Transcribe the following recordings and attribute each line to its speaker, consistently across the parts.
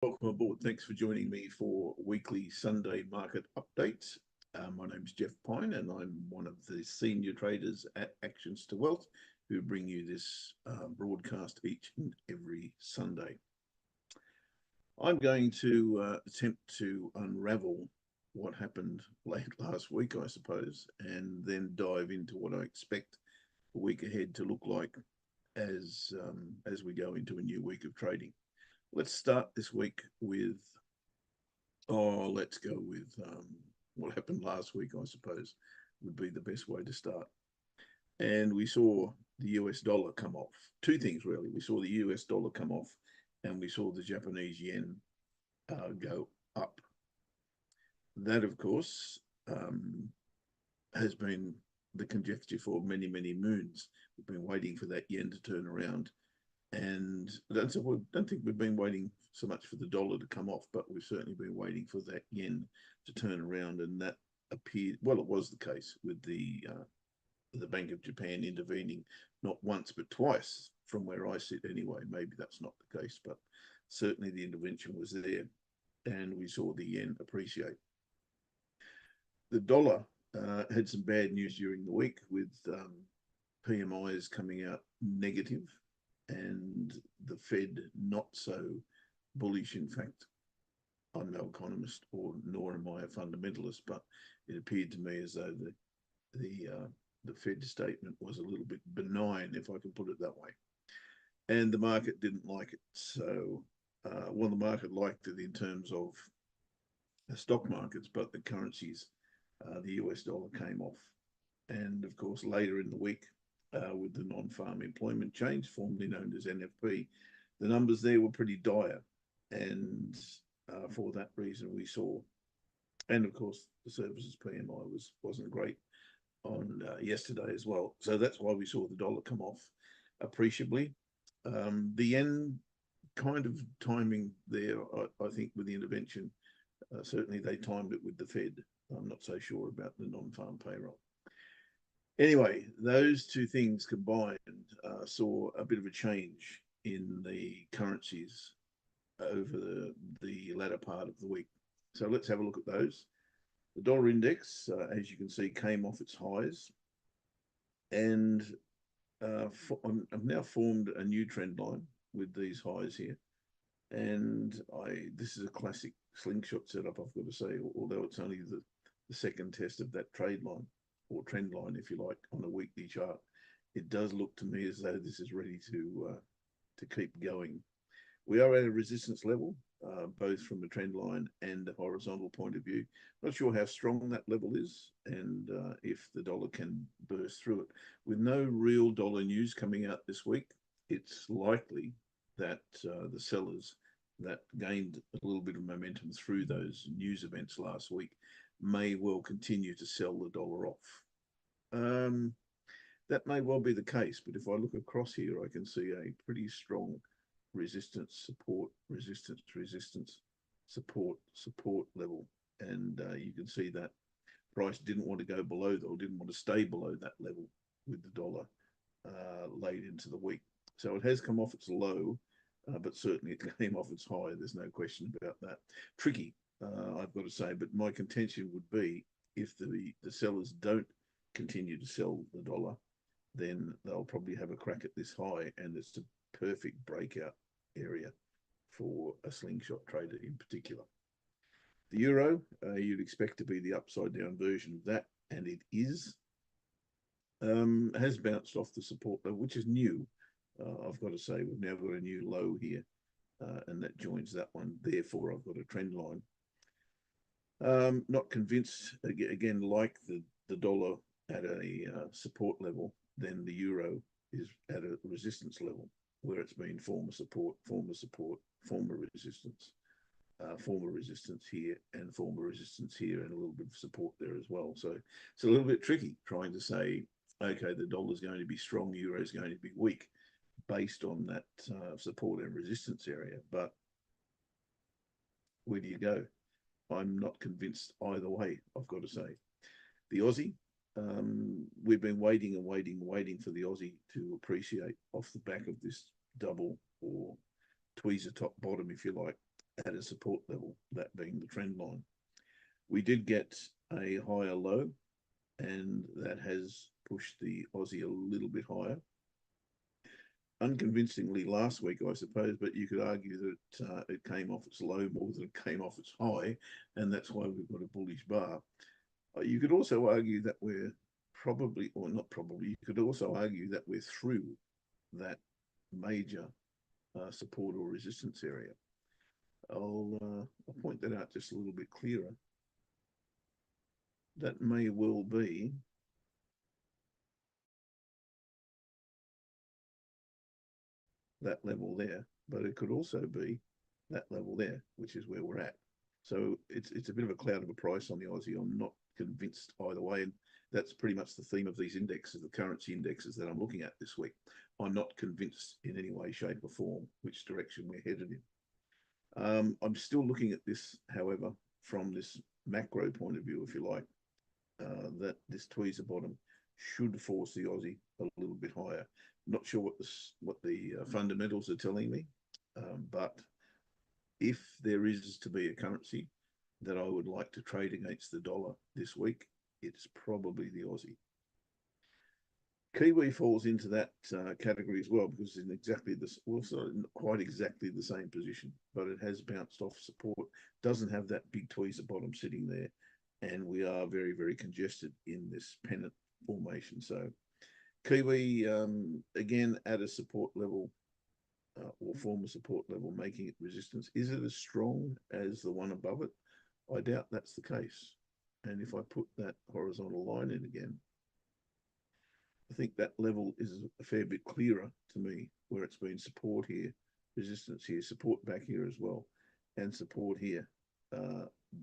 Speaker 1: Welcome aboard. Thanks for joining me for weekly Sunday market updates. My name is Jeff Pine, and I'm one of the senior traders at Actions to Wealth who bring you this broadcast each and every Sunday. I'm going to attempt to unravel what happened late last week, I suppose, and then dive into what I expect the week ahead to look like as we go into a new week of trading. Let's start this week with, let's go with what happened last week, I suppose, would be the best way to start. And we saw the US dollar come off. Two things, really. We saw the US dollar come off, and we saw the Japanese yen go up. That, of course, has been the conjecture for many, many moons. We've been waiting for that yen to turn around. And I don't think we've been waiting so much for the dollar to come off, but we've certainly been waiting for that yen to turn around. And that appeared, well, it was the case with the Bank of Japan intervening not once but twice from where I sit anyway. Maybe that's not the case, but certainly the intervention was there, and we saw the yen appreciate. The dollar had some bad news during the week with PMIs coming out negative and the Fed not so bullish. In fact, I'm no economist, or nor am I a fundamentalist, but it appeared to me as though the Fed statement was a little bit benign, if I can put it that way. And the market didn't like it. So, the market liked it in terms of the stock markets, but the currencies, the US dollar came off. And of course, later in the week, with the non-farm employment change, formerly known as NFP, the numbers there were pretty dire. And for that reason, we saw, and of course, the services PMI wasn't great on yesterday as well. So that's why we saw the dollar come off appreciably. The yen kind of timing there, I think, with the intervention, certainly they timed it with the Fed. I'm not so sure about the non-farm payroll. Anyway, those two things combined saw a bit of a change in the currencies over the latter part of the week. So let's have a look at those. The dollar index, as you can see, came off its highs, and I've now formed a new trend line with these highs here. And this is a classic slingshot setup, I've got to say, although it's only the second test of that trade line, or trend line, if you like, on a weekly chart. It does look to me as though this is ready to keep going. We are at a resistance level, both from a trend line and a horizontal point of view. Not sure how strong that level is, and if the dollar can burst through it. With no real dollar news coming out this week, it's likely that the sellers that gained a little bit of momentum through those news events last week may well continue to sell the dollar off. That may well be the case, but if I look across here, I can see a pretty strong resistance, support, resistance, resistance, support level. And you can see that price didn't want to go below that, or didn't want to stay below that level with the dollar late into the week. So it has come off its low, but certainly it came off its high. There's no question about that. Tricky, I've got to say, but my contention would be, if the sellers don't continue to sell the dollar, then they'll probably have a crack at this high, and it's a perfect breakout area for a slingshot trader in particular. The euro, you'd expect to be the upside down version of that, and it is. Has bounced off the support level, which is new. I've got to say, we've now got a new low here, and that joins that one. Therefore, I've got a trend line. Not convinced, again, like the dollar at a support level, then the euro is at a resistance level, where it's been former support, former resistance, former resistance here, and former resistance here, and a little bit of support there as well. So it's a little bit tricky trying to say, okay, the dollar's going to be strong, euro is going to be weak, based on that support and resistance area. But where do you go? I'm not convinced either way, I've got to say. The Aussie, we've been waiting and waiting and waiting for the Aussie to appreciate off the back of this double or tweezer top bottom, if you like. at a support level, that being the trend line. We did get a higher low, and that has pushed the Aussie a little bit higher. Unconvincingly last week, I suppose, but you could argue that it came off its low more than it came off its high, and that's why we've got a bullish bar. You could also argue that we're probably, or not probably, you could also argue that we're through that major support or resistance area. I'll point that out just a little bit clearer. That may well be that level there, but it could also be that level there, which is where we're at. So it's a bit of a cloud of a price on the Aussie. I'm not convinced either way, and that's pretty much the theme of these indexes, the currency indexes that I'm looking at this week. I'm not convinced in any way, shape, or form which direction we're headed in. I'm still looking at this, however, from this macro point of view, if you like, that this tweezer bottom should force the Aussie a little bit higher. Not sure what the fundamentals are telling me, but if there is to be a currency that I would like to trade against the dollar this week, it's probably the Aussie. Kiwi falls into that category as well, because in exactly this, also not quite exactly the same position, but it has bounced off support, doesn't have that big tweezer bottom sitting there, and we are very, very congested in this pennant formation. So Kiwi, again, at a support level, or former support level, making it resistance. Is it as strong as the one above it? I doubt that's the case. And if I put that horizontal line in again, I think that level is a fair bit clearer to me, where it's been support here, resistance here, support back here as well, and support here.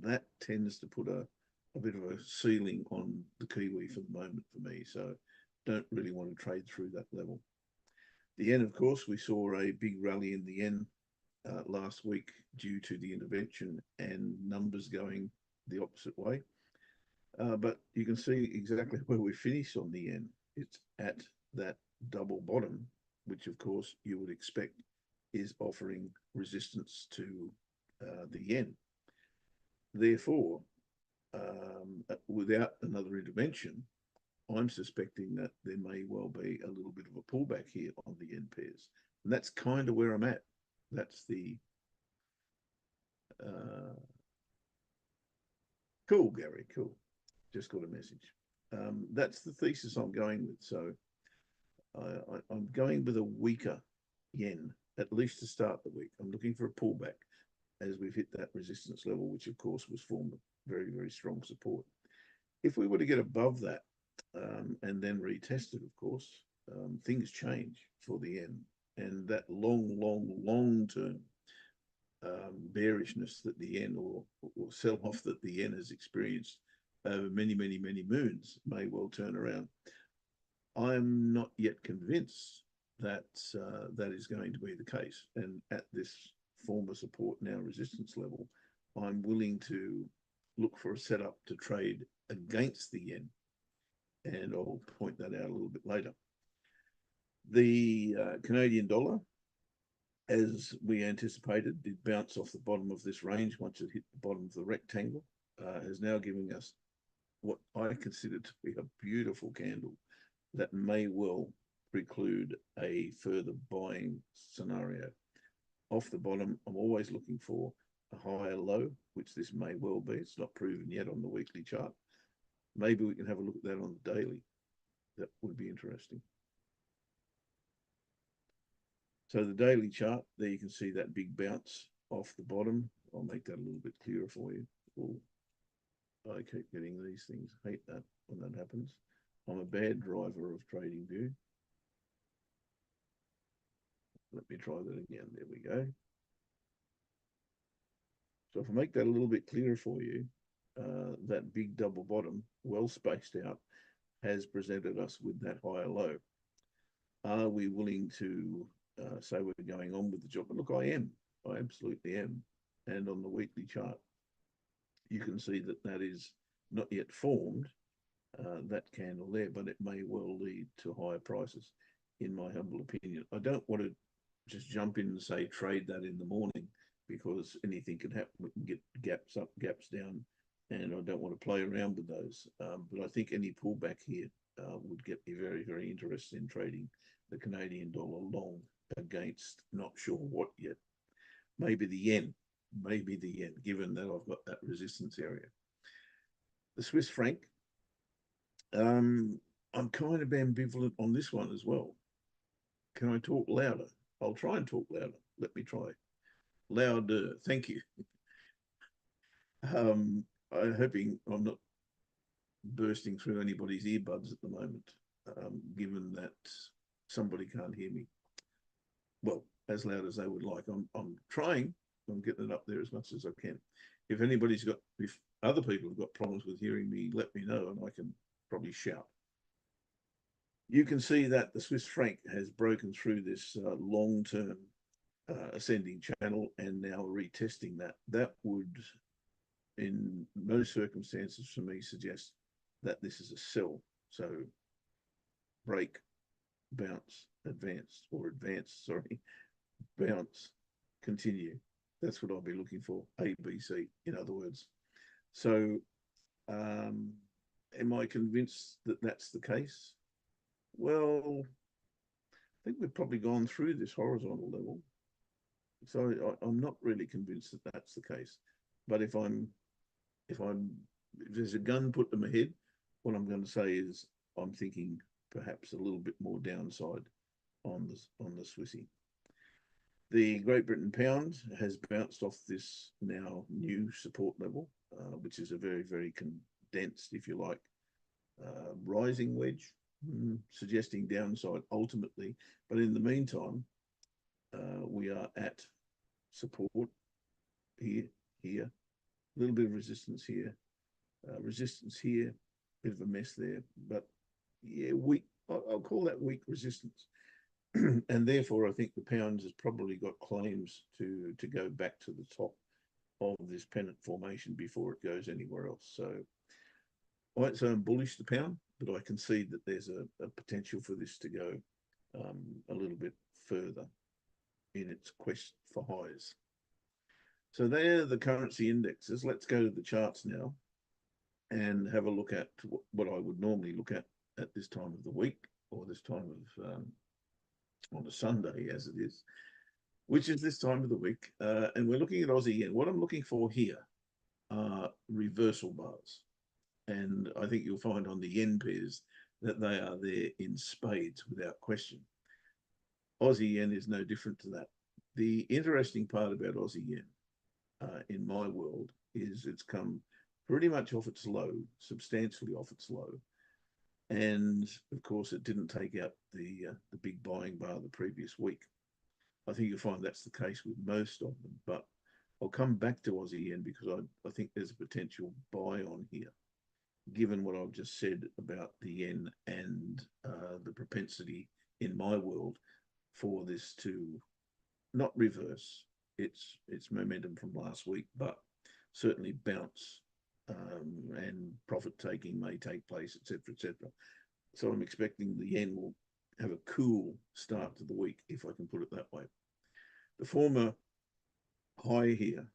Speaker 1: That tends to put a bit of a ceiling on the Kiwi for the moment for me. So don't really want to trade through that level. The yen, of course, we saw a big rally in the yen last week due to the intervention and numbers going the opposite way. But you can see exactly where we finish on the yen. It's at that double bottom, which of course you would expect is offering resistance to the yen. Therefore, without another intervention, I'm suspecting that there may well be a little bit of a pullback here on the yen pairs. And that's kind of where I'm at. That's the cool, Gary, cool. Just got a message. That's the thesis I'm going with. So I'm going with a weaker yen, at least to start the week. I'm looking for a pullback as we've hit that resistance level, which of course was formed very, very strong support. If we were to get above that and then retest it, of course, things change for the yen. And that long term bearishness that the yen or sell off that the yen has experienced over many moons may well turn around. I'm not yet convinced that that is going to be the case. And at this former support, now resistance level, I'm willing to look for a setup to trade against the yen. And I'll point that out a little bit later. The Canadian dollar, as we anticipated, did bounce off the bottom of this range once it hit the bottom of the rectangle, is now giving us what I consider to be a beautiful candle that may well preclude a further buying scenario. Off the bottom, I'm always looking for a higher low, which this may well be. It's not proven yet on the weekly chart. Maybe we can have a look at that on the daily. That would be interesting. So the daily chart, there you can see that big bounce off the bottom. I'll make that a little bit clearer for you. Ooh, I keep getting these things. I hate that when that happens. I'm a bad driver of TradingView. Let me try that again. There we go. So if I make that a little bit clearer for you, that big double bottom, well spaced out, has presented us with that higher low. Are we willing to say we're going on with the job? And look, I am. I absolutely am. And on the weekly chart, you can see that that is not yet formed, that candle there, but it may well lead to higher prices, in my humble opinion. I don't want to just jump in and say trade that in the morning, because anything can happen. We can get gaps up, gaps down, and I don't want to play around with those. But I think any pullback here would get me very, very interested in trading the Canadian dollar long against not sure what yet. Maybe the yen, given that I've got that resistance area. The Swiss franc, I'm kind of ambivalent on this one as well. Can I talk louder? I'll try and talk louder. Let me try. Louder. Thank you. I'm hoping I'm not bursting through anybody's earbuds at the moment, given that somebody can't hear me. Well, as loud as they would like. I'm trying. I'm getting it up there as much as I can. If other people have got problems with hearing me, let me know and I can probably shout. You can see that the Swiss franc has broken through this long-term ascending channel and now retesting that. That would, in most circumstances for me, suggest that this is a sell. So break, bounce, advance, bounce, continue. That's what I'll be looking for, A, B, C, in other words. So am I convinced that that's the case? Well, I think we've probably gone through this horizontal level. So I'm not really convinced that that's the case. But if there's a gun put to my head, what I'm going to say is I'm thinking perhaps a little bit more downside on the Swissy. The Great Britain pound has bounced off this now new support level, which is a very, very condensed, if you like, rising wedge, suggesting downside ultimately. But in the meantime, we are at support here, a little bit of resistance here, bit of a mess there. But yeah, weak. I'll call that weak resistance. And therefore, I think the pound has probably got claims to go back to the top of this pennant formation before it goes anywhere else. So I won't say I'm bullish the pound, but I can see that there's a potential for this to go a little bit further in its quest for highs. So they're the currency indexes. Let's go to the charts now and have a look at what I would normally look at this time of the week, or this time of on a Sunday as it is, which is this time of the week. And we're looking at Aussie yen. What I'm looking for here are reversal bars. And I think you'll find on the yen pairs that they are there in spades without question. Aussie yen is no different to that. The interesting part about Aussie yen, in my world, is it's come pretty much off its low, substantially off its low. And of course, it didn't take out the big buying bar the previous week. I think you'll find that's the case with most of them. But I'll come back to Aussie yen because I think there's a potential buy on here, given what I've just said about the yen and the propensity in my world for this to not reverse its momentum from last week, but certainly bounce, and profit taking may take place, etc., etc. So I'm expecting the yen will have a cool start to the week, if I can put it that way. The former high here,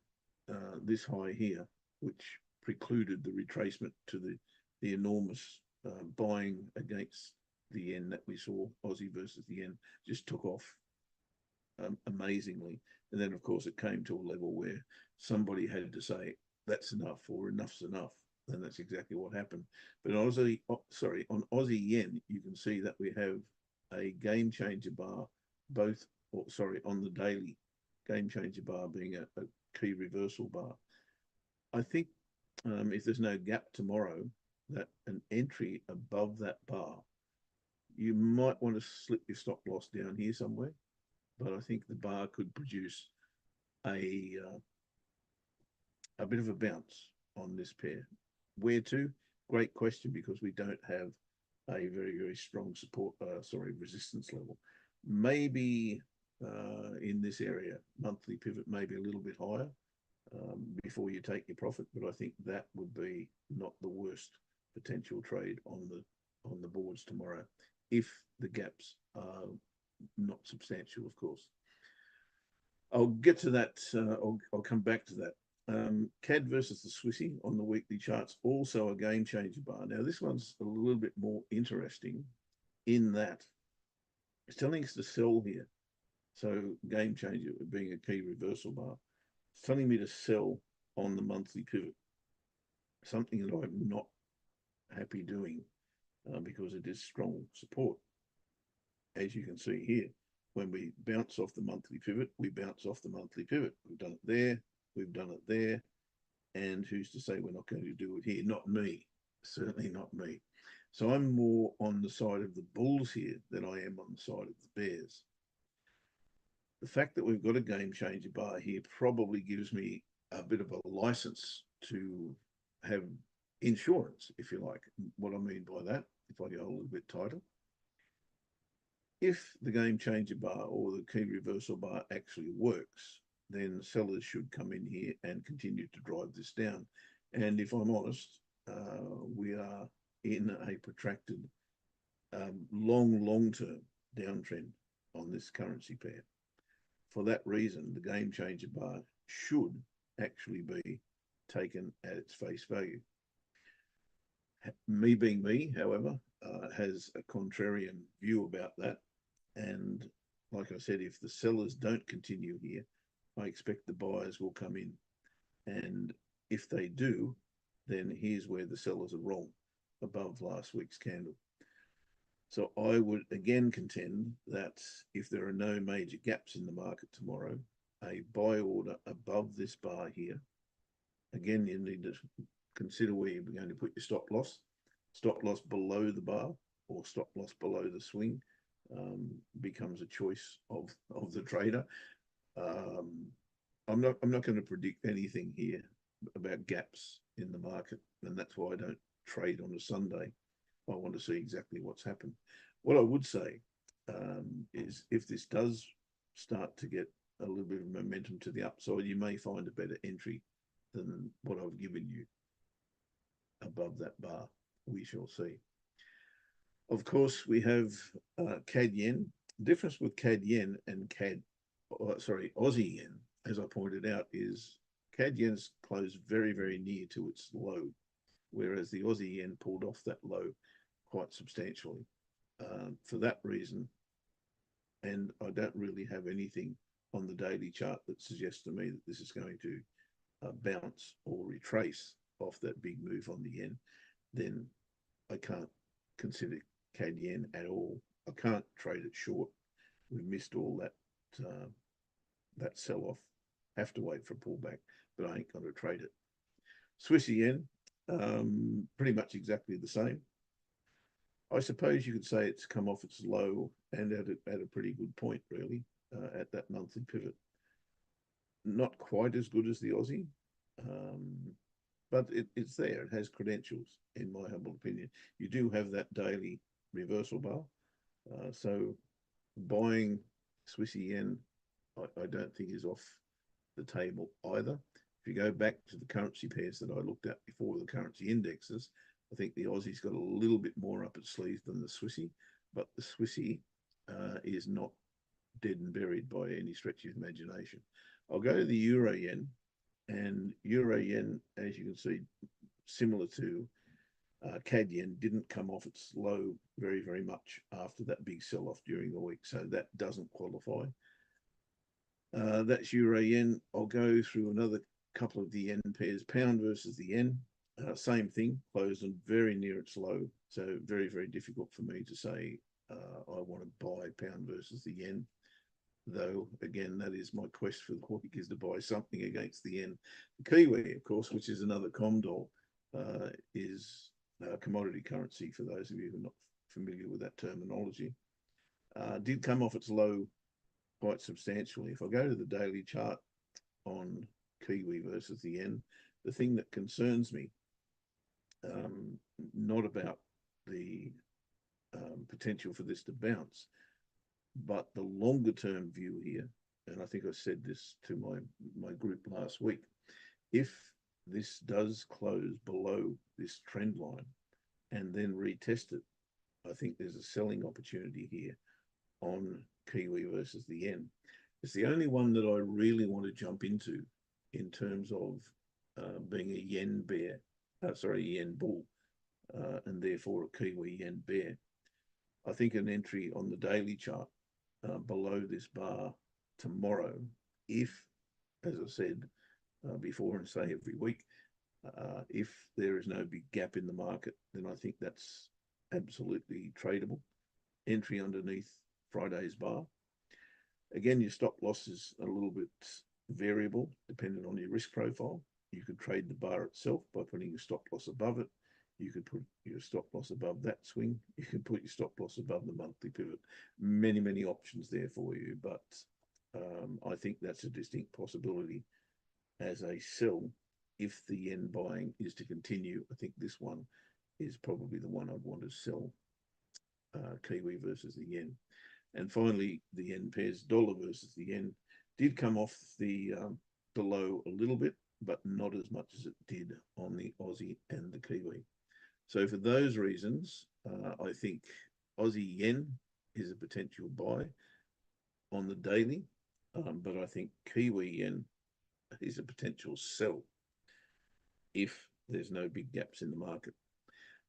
Speaker 1: this high here, which precluded the retracement to the enormous buying against the yen that we saw, Aussie versus the yen, just took off amazingly. And then, of course, it came to a level where somebody had to say, that's enough, or enough's enough. And that's exactly what happened. But on Aussie yen, you can see that we have a game changer bar, on the daily game changer bar being a key reversal bar. I think if there's no gap tomorrow, that an entry above that bar, you might want to slip your stop loss down here somewhere. But I think the bar could produce a bit of a bounce on this pair. Where to? Great question, because we don't have a very, very strong resistance level. Maybe in this area, monthly pivot maybe a little bit higher before you take your profit, but I think that would be not the worst potential trade on the boards tomorrow, if the gaps are not substantial, of course. I'll get to that. I'll come back to that. CAD versus the Swissy on the weekly charts, also a game changer bar. Now, this one's a little bit more interesting in that it's telling us to sell here. So, game changer being a key reversal bar, it's telling me to sell on the monthly pivot, something that I'm not happy doing because it is strong support. As you can see here, when we bounce off the monthly pivot, we bounce off the monthly pivot. We've done it there, we've done it there, and who's to say we're not going to do it here? Not me, certainly not me. So I'm more on the side of the bulls here than I am on the side of the bears. The fact that we've got a game changer bar here probably gives me a bit of a license to have insurance, if you like. What I mean by that, if I go a little bit tighter, if the game changer bar or the key reversal bar actually works, then sellers should come in here and continue to drive this down. And if I'm honest, we are in a protracted, long-term downtrend on this currency pair. For that reason, the game changer bar should actually be taken at its face value. Me being me, however, has a contrarian view about that. And like I said, if the sellers don't continue here, I expect the buyers will come in. And if they do, then here's where the sellers are wrong, above last week's candle. So I would again contend that if there are no major gaps in the market tomorrow, a buy order above this bar here, again, you need to consider where you're going to put your stop loss. Stop loss below the bar or stop loss below the swing becomes a choice of the trader. I'm not going to predict anything here about gaps in the market, and that's why I don't trade on a Sunday. I want to see exactly what's happened. What I would say is if this does start to get a little bit of momentum to the upside, you may find a better entry than what I've given you above that bar. We shall see. Of course, we have CAD yen. The difference with CAD yen and Aussie yen, as I pointed out, is CAD yen's closed very, very near to its low, whereas the Aussie yen pulled off that low quite substantially. For that reason, and I don't really have anything on the daily chart that suggests to me that this is going to bounce or retrace off that big move on the yen, then I can't consider CAD yen at all. I can't trade it short. We've missed all that sell-off. Have to wait for a pullback, but I ain't going to trade it. Swiss yen, pretty much exactly the same. I suppose you could say it's come off its low and at a pretty good point, really, at that monthly pivot. Not quite as good as the Aussie, but it's there. It has credentials, in my humble opinion. You do have that daily reversal bar. So buying Swissy yen, I don't think is off the table either. If you go back to the currency pairs that I looked at before, the currency indexes, I think the Aussie's got a little bit more up its sleeve than the Swissy, but the Swissy is not dead and buried by any stretch of imagination. I'll go to the Euro yen, and Euro yen, as you can see, similar to CAD yen, didn't come off its low very, very much after that big sell-off during the week, so that doesn't qualify. That's Euro yen. I'll go through another couple of the yen pairs. Pound versus the yen, same thing, closed and very near its low, so very, very difficult for me to say I want to buy pound versus the yen. Though, again, that is my quest for the week, is to buy something against the yen. The Kiwi, of course, which is another Comdol, is a commodity currency, for those of you who are not familiar with that terminology. Did come off its low quite substantially. If I go to the daily chart on Kiwi versus the yen, the thing that concerns me, not about the potential for this to bounce, but the longer term view here, and I think I said this to my group last week, if this does close below this trend line and then retest it, I think there's a selling opportunity here on Kiwi versus the yen. It's the only one that I really want to jump into in terms of being a yen bear, yen bull, and therefore a Kiwi yen bear. I think an entry on the daily chart below this bar tomorrow, if, as I said before and say every week, if there is no big gap in the market, then I think that's absolutely tradable. Entry underneath Friday's bar. Again, your stop loss is a little bit variable depending on your risk profile. You could trade the bar itself by putting your stop loss above it. You could put your stop loss above that swing. You can put your stop loss above the monthly pivot. Many, many options there for you. But I think that's a distinct possibility as a sell if the yen buying is to continue. I think this one is probably the one I'd want to sell, Kiwi versus the yen. And finally, the yen pairs, dollar versus the yen, did come off the below a little bit, but not as much as it did on the Aussie and the Kiwi. So for those reasons, I think Aussie yen is a potential buy on the daily, but I think Kiwi yen is a potential sell if there's no big gaps in the market.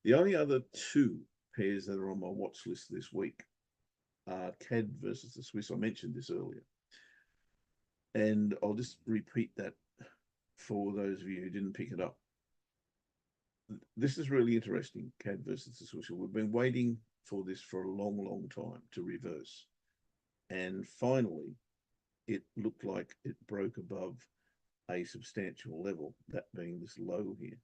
Speaker 1: The only other two pairs that are on my watch list this week are CAD versus the Swiss. I mentioned this earlier. And I'll just repeat that for those of you who didn't pick it up. This is really interesting, CAD versus the Swiss. We've been waiting for this for a long, long time to reverse. And finally, it looked like it broke above a substantial level, that being this low here.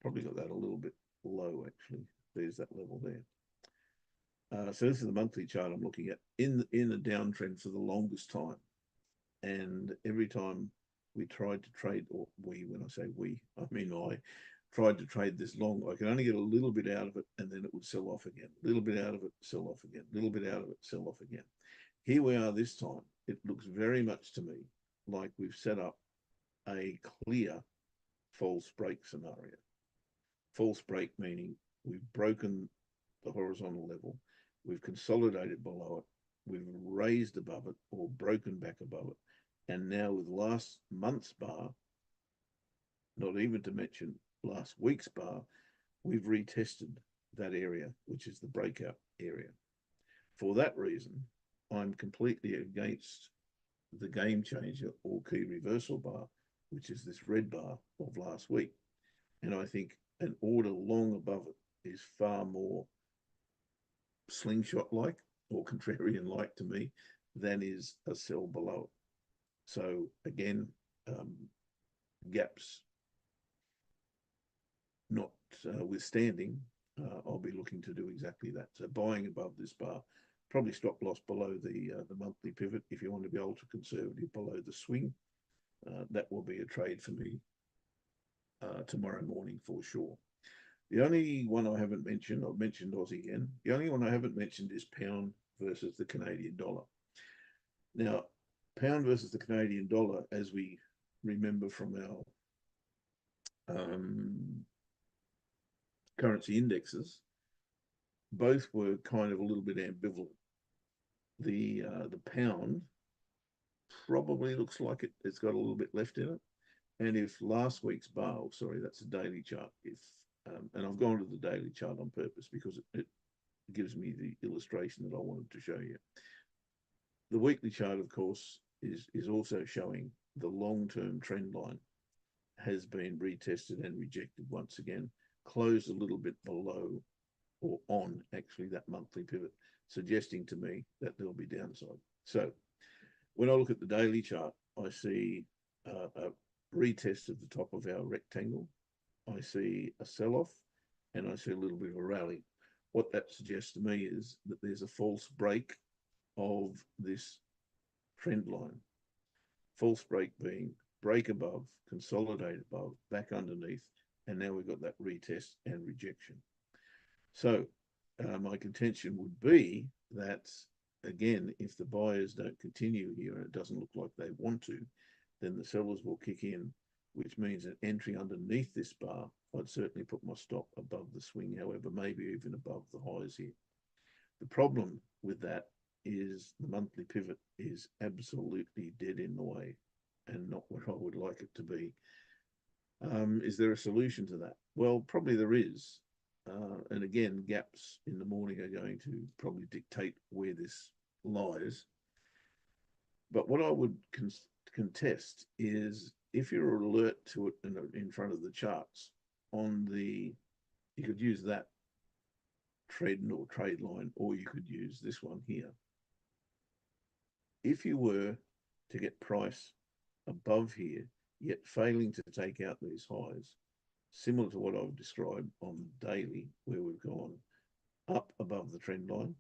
Speaker 1: Probably got that a little bit low, actually. There's that level there. So this is the monthly chart I'm looking at in a downtrend for the longest time. And every time we tried to trade, or we, when I say we, I mean I tried to trade this long, I could only get a little bit out of it and then it would sell off again. A little bit out of it, sell off again. A little bit out of it, sell off again. Here we are this time. It looks very much to me like we've set up a clear false break scenario. False break meaning we've broken the horizontal level, we've consolidated below it, we've raised above it or broken back above it. And now with last month's bar, not even to mention last week's bar, we've retested that area, which is the breakout area. For that reason, I'm completely against the game changer or key reversal bar, which is this red bar of last week. And I think an order long above it is far more slingshot-like or contrarian-like to me than is a sell below it. So again, gaps not withstanding, I'll be looking to do exactly that. So buying above this bar, probably stop loss below the monthly pivot if you want to be ultra conservative below the swing. That will be a trade for me tomorrow morning for sure. The only one I haven't mentioned, I've mentioned Aussie yen. The only one I haven't mentioned is pound versus the Canadian dollar. Now, pound versus the Canadian dollar, as we remember from our currency indexes, both were kind of a little bit ambivalent. The pound probably looks like it's got a little bit left in it. And if last week's bar, sorry, that's a daily chart. If and I've gone to the daily chart on purpose because it gives me the illustration that I wanted to show you. The weekly chart, of course, is also showing the long-term trend line has been retested and rejected once again, closed a little bit below or on actually that monthly pivot, suggesting to me that there'll be downside. So when I look at the daily chart, I see a retest of the top of our rectangle. I see a sell-off and I see a little bit of a rally. What that suggests to me is that there's a false break of this trend line. False break being break above, consolidate above, back underneath, and now we've got that retest and rejection. So my contention would be that, again, if the buyers don't continue here and it doesn't look like they want to, then the sellers will kick in, which means an entry underneath this bar, I'd certainly put my stop above the swing, however, maybe even above the highs here. The problem with that is the monthly pivot is absolutely dead in the way and not what I would like it to be. Is there a solution to that? Well, probably there is. And again, gaps in the morning are going to probably dictate where this lies. But what I would contest is if you're alert to it in front of the charts on the, you could use that trend or trade line, or you could use this one here. If you were to get price above here, yet failing to take out these highs, similar to what I've described on daily, where we've gone up above the trend line,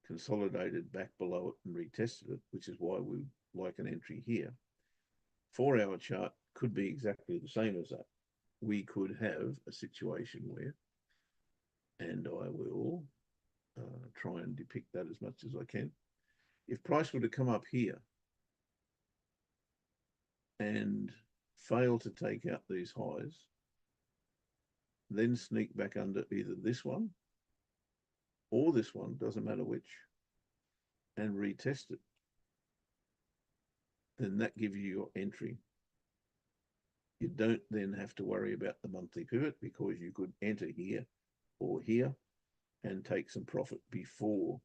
Speaker 1: consolidated back below it and retested it, which is why we like an entry here. 4-hour chart could be exactly the same as that. We could have a situation where, and I will try and depict that as much as I can. If price were to come up here and fail to take out these highs, then sneak back under either this one or this one, doesn't matter which, and retest it, then that gives you your entry. You don't then have to worry about the monthly pivot because you could enter here or here and take some profit before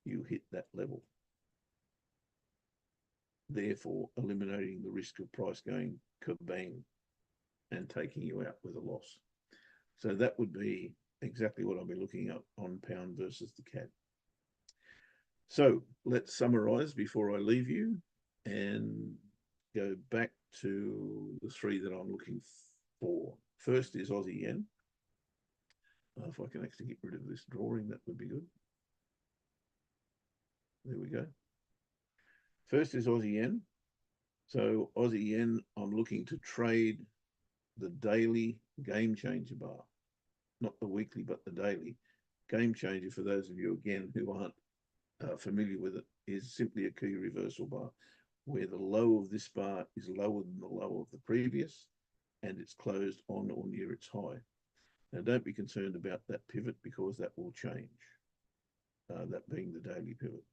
Speaker 1: you hit that level, therefore eliminating the risk of price going kabang and taking you out with a loss. So that would be exactly what I'll be looking at on pound versus the CAD. So let's summarize before I leave you and go back to the three that I'm looking for. First is Aussie yen. If I can actually get rid of this drawing, that would be good. There we go. First is Aussie yen. So Aussie yen, I'm looking to trade the daily game changer bar, not the weekly, but the daily. Game changer, for those of you, again, who aren't familiar with it, is simply a key reversal bar, where the low of this bar is lower than the low of the previous, and it's closed on or near its high. Now, don't be concerned about that pivot because that will change, that being the daily pivot.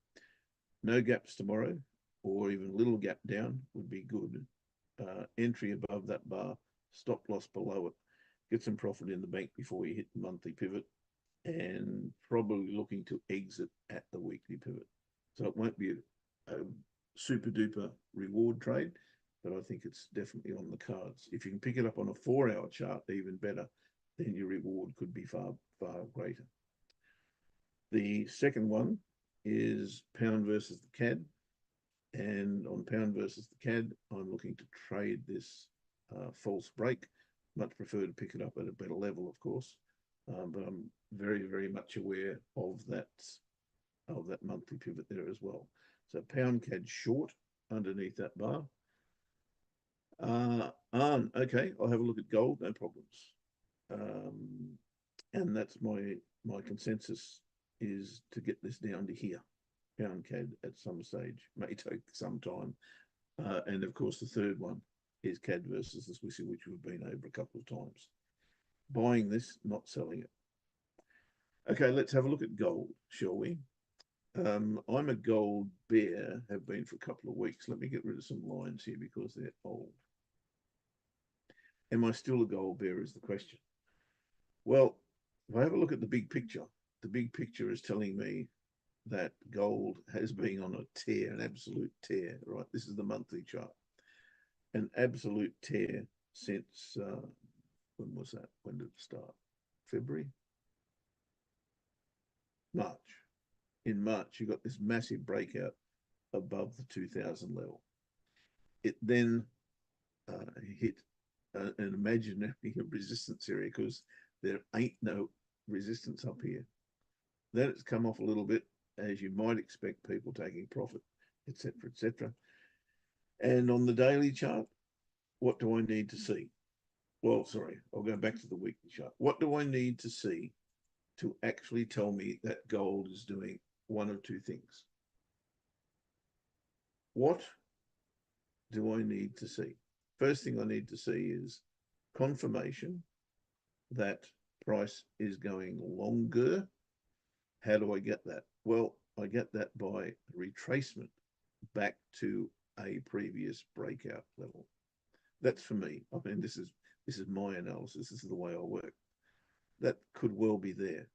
Speaker 1: No gaps tomorrow, or even a little gap down would be good. Entry above that bar, stop loss below it, get some profit in the bank before you hit the monthly pivot, and probably looking to exit at the weekly pivot. So it won't be a super duper reward trade, but I think it's definitely on the cards. If you can pick it up on a 4-hour chart, even better, then your reward could be far, far greater. The second one is pound versus the CAD. And on pound versus the CAD, I'm looking to trade this false break. Much prefer to pick it up at a better level, of course. But I'm very, very much aware of that monthly pivot there as well. So pound CAD short underneath that bar. Okay, I'll have a look at gold, no problems. And that's my consensus, is to get this down to here, pound CAD at some stage. May take some time. And of course, the third one is CAD versus the Swissy, which we've been over a couple of times. Buying this, not selling it. Okay, let's have a look at gold, shall we? I'm a gold bear, have been for a couple of weeks. Let me get rid of some lines here because they're old. Am I still a gold bear is the question. Well, if I have a look at the big picture is telling me that gold has been on a tear, an absolute tear, right? This is the monthly chart. An absolute tear since, when was that? When did it start? February? March. In March, you got this massive breakout above the 2000 level. It then hit an imaginary resistance area because there ain't no resistance up here. Then it's come off a little bit, as you might expect, people taking profit, etc., etc. And on the daily chart, what do I need to see? Well, sorry, I'll go back to the weekly chart. What do I need to see to actually tell me that gold is doing one of two things? What do I need to see? First thing I need to see is confirmation that price is going longer. How do I get that? Well, I get that by retracement back to a previous breakout level. That's for me. I mean, this is my analysis. This is the way I work. That could well be there.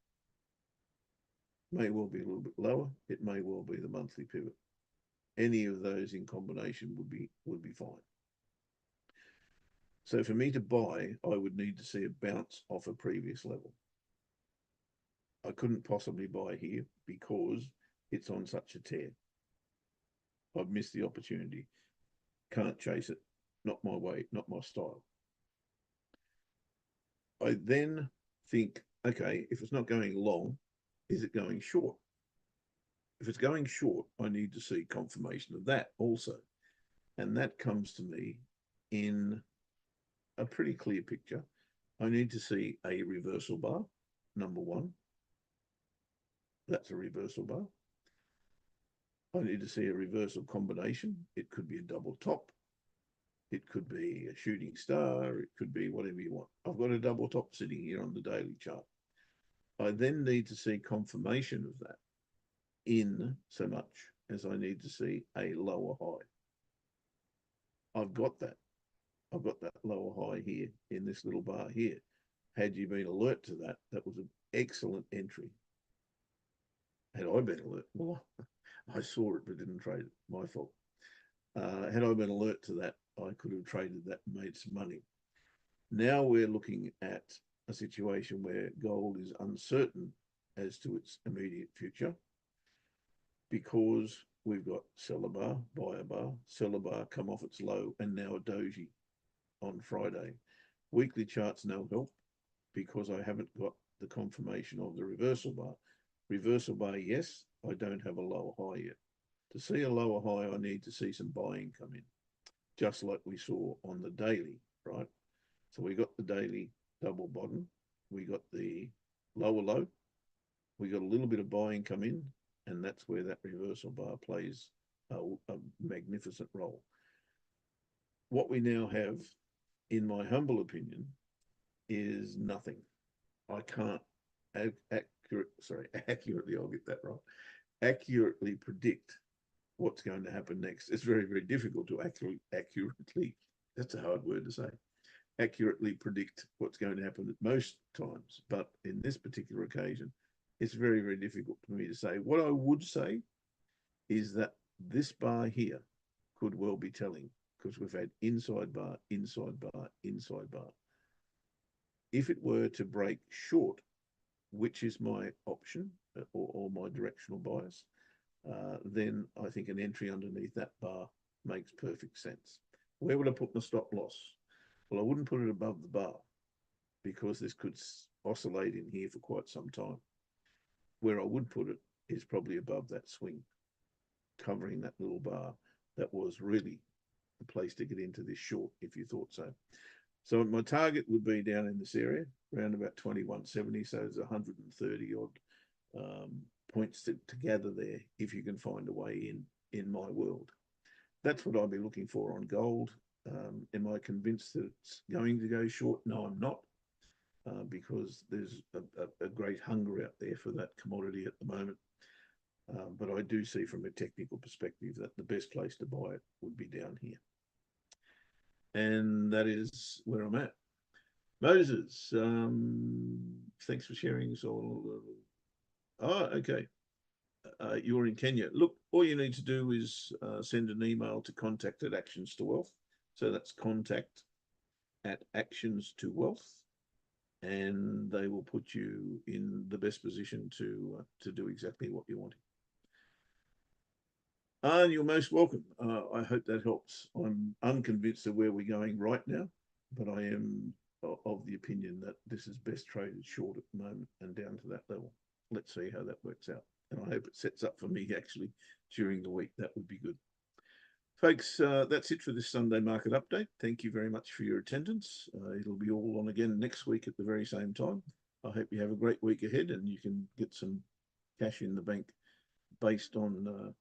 Speaker 1: May well be a little bit lower. It may well be the monthly pivot. Any of those in combination would be fine. So for me to buy, I would need to see a bounce off a previous level. I couldn't possibly buy here because it's on such a tear. I've missed the opportunity. Can't chase it. Not my way, not my style. I then think, okay, if it's not going long, is it going short? If it's going short, I need to see confirmation of that also. And that comes to me in a pretty clear picture. I need to see a reversal bar, number one. That's a reversal bar. I need to see a reversal combination. It could be a double top. It could be a shooting star. It could be whatever you want. I've got a double top sitting here on the daily chart. I then need to see confirmation of that in so much as I need to see a lower high. I've got that. I've got that lower high here in this little bar here. Had you been alert to that, that was an excellent entry. Had I been alert, well, I saw it but didn't trade it. My fault. Had I been alert to that, I could have traded that and made some money. Now we're looking at a situation where gold is uncertain as to its immediate future because we've got seller bar, buyer bar, seller bar come off its low, and now a doji on Friday. Weekly charts no help because I haven't got the confirmation of the reversal bar. Reversal bar, yes, I don't have a lower high yet. To see a lower high, I need to see some buying come in, just like we saw on the daily, right? So we got the daily double bottom, we got the lower low, we got a little bit of buying come in, and that's where that reversal bar plays a magnificent role. What we now have, in my humble opinion, is nothing. I can't accurately, I'll get that right, accurately predict what's going to happen next. It's very, very difficult to accurately, that's a hard word to say, accurately predict what's going to happen at most times. But in this particular occasion, it's very, very difficult for me to say. What I would say is that this bar here could well be telling because we've had inside bar, inside bar, inside bar. If it were to break short, which is my option or my directional bias, then I think an entry underneath that bar makes perfect sense. Where would I put my stop loss? Well, I wouldn't put it above the bar because this could oscillate in here for quite some time. Where I would put it is probably above that swing, covering that little bar. That was really the place to get into this short if you thought so. So my target would be down in this area, around about 2170. So there's 130 odd points to gather there if you can find a way in my world. That's what I'd be looking for on gold. Am I convinced that it's going to go short? No, I'm not, because there's a great hunger out there for that commodity at the moment. But I do see from a technical perspective that the best place to buy it would be down here. And that is where I'm at. Moses, thanks for sharing this all. Oh, okay. You're in Kenya. Look, all you need to do is send an email to contact at Actions to Wealth. So that's contact at Actions to Wealth, and they will put you in the best position to do exactly what you want. And you're most welcome. I hope that helps. I'm unconvinced of where we're going right now, but I am of the opinion that this is best traded short at the moment and down to that level. Let's see how that works out. And I hope it sets up for me actually during the week. That would be good. Folks, that's it for this Sunday market update. Thank you very much for your attendance. It'll be all on again next week at the very same time. I hope you have a great week ahead and you can get some cash in the bank based on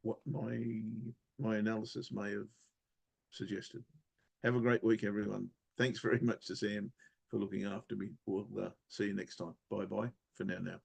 Speaker 1: what my analysis may have suggested. Have a great week, everyone. Thanks very much to Sam for looking after me. We'll see you next time. Bye-bye for now.